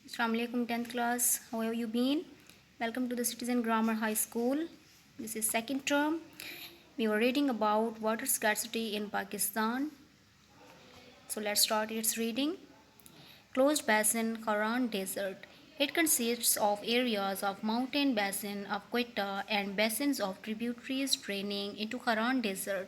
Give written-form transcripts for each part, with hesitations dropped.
Assalamu alaikum 10th class. How have you been? Welcome to the Citizen Grammar High School. This is second term. We were reading about water scarcity in Pakistan. So let's start its reading. Closed basin Karan Desert. It consists of areas of mountain basin of Quetta and basins of tributaries draining into Karan Desert.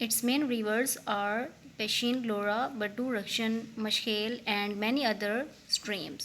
Its main rivers are Peshin, Lora, Baddu, Rakshan, Mashkhel and many other streams.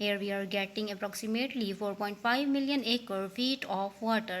Here we are getting approximately 4.5 million acre feet of water.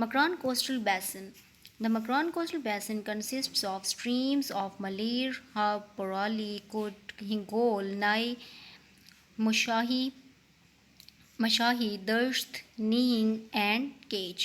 Makran Coastal Basin. The Makran Coastal Basin consists of streams of Malir, Hab, Porali, Kut, Hingol, Nai, Mashahi, Dasht, Nihing and Cage.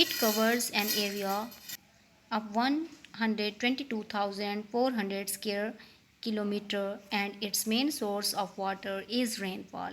It covers an area of 122,400 square kilometer and its main source of water is rainfall.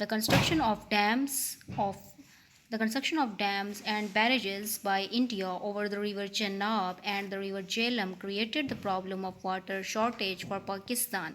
The construction of dams and barrages by India over the river Chenab and the river Jhelum created the problem of water shortage for Pakistan.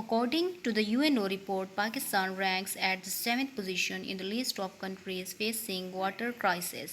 According to the UNO report, Pakistan ranks at the 7th position in the list of countries facing water crisis.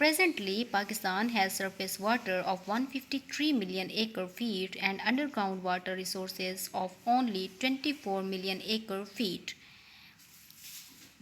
Presently, Pakistan has surface water of 153 million acre feet and underground water resources of only 24 million acre feet.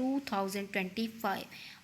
2025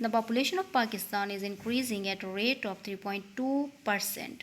The population of Pakistan is increasing at a rate of 3.2%.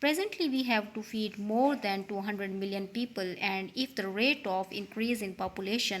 Presently we have to feed more than 200 million people and if the rate of increase in population,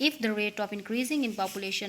If the rate of increasing in population,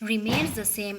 remains the same,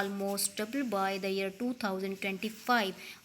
almost double by the year 2025.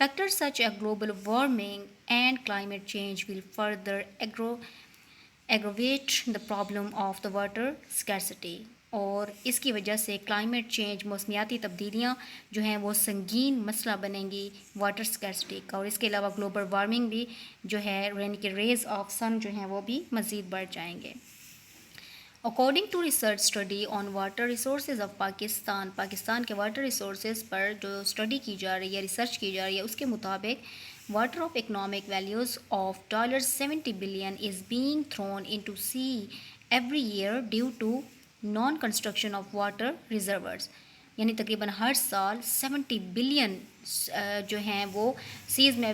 Factors such as global warming and climate change will further aggravate the problem of the water scarcity. اور اس کی وجہ سے climate change موسمیاتی تبدیلیاں جو ہیں وہ سنگین مسئلہ بنیں گی واٹر سکیرسٹی کا، اور اس کے علاوہ گلوبل وارمنگ بھی جو ہے یعنی کہ ریز آف سن جو ہیں وہ بھی مزید بڑھ جائیں گے. According to research study on water resources of Pakistan, Pakistan کے واٹر ریسورسز پر جو اسٹڈی کی جا رہی ہے، ریسرچ کی جا رہی ہے، اس کے مطابق water of economic values of $70 billion is being thrown into sea every year due to non construction of water reservoirs. یعنی تقریباً ہر سال 70 بلین جو ہیں وہ سیز میں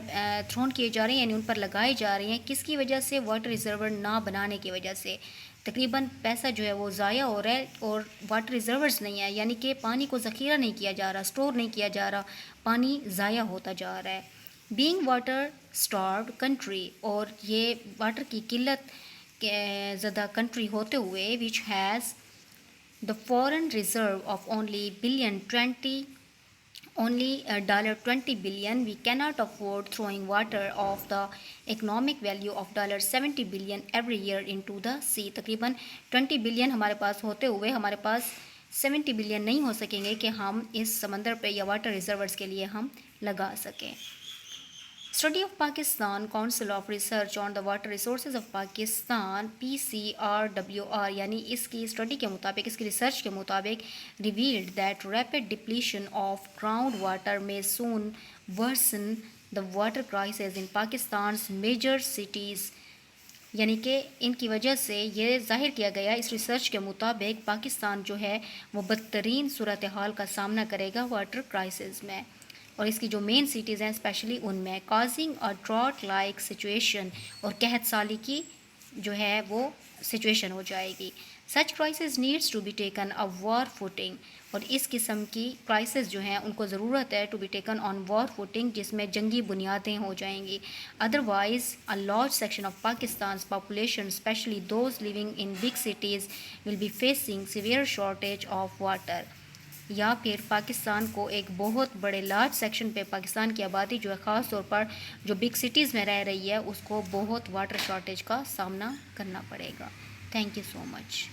تھرون کیے جا رہے ہیں، یعنی ان پر لگائے جا رہے ہیں. کس کی وجہ سے؟ واٹر ریزرور نہ بنانے کی وجہ سے. تقریباً پیسہ جو ہے وہ ضائع ہو رہا ہے اور واٹر ریزرورز نہیں ہے، یعنی کہ پانی کو ذخیرہ نہیں کیا جا رہا، اسٹور نہیں کیا جا رہا، پانی ضائع ہوتا جا رہا ہے. بینگ واٹر اسٹاروڈ کنٹری، اور یہ واٹر کی قلت زدہ کنٹری ہوتے ہوئے which has the foreign reserve of only $20 billion, we cannot afford throwing water of the economic value of $70 billion every year into the sea. تقریباً 20 بلین ہمارے پاس ہوتے ہوئے ہمارے پاس 70 بلین نہیں ہو سکیں گے کہ ہم اس سمندر پہ یا واٹر ریزرورز کے لیے ہم لگا سکیں. Study of Pakistan council of research on the water resources of Pakistan PCRWR، یعنی اس کی اسٹڈی کے مطابق، اس کی ریسرچ کے مطابق revealed that rapid depletion of ground water may soon worsen the water crisis in Pakistan's major cities. یعنی کہ ان کی وجہ سے یہ ظاہر کیا گیا اس ریسرچ کے مطابق پاکستان جو ہے وہ بدترین صورتحال کا سامنا کرے گا واٹر کرائسس میں، اور اس کی جو مین سٹیز ہیں اسپیشلی ان میں کازنگ اے ڈراٹ لائک سچویشن، اور قحط سالی کی جو ہے وہ سچویشن ہو جائے گی. Such crisis needs to be taken a war footing, اور اس قسم کی کرائسس جو ہیں ان کو ضرورت ہے to be taken on war footing, جس میں جنگی بنیادیں ہو جائیں گی. Otherwise a large section of Pakistan's population especially those living in big cities will be facing severe shortage of water. یا پھر پاکستان کو ایک بہت بڑے لارج سیکشن پہ پاکستان کی آبادی جو ہے خاص طور پر جو بگ سٹیز میں رہ رہی ہے اس کو بہت واٹر شارٹیج کا سامنا کرنا پڑے گا. Thank you so much.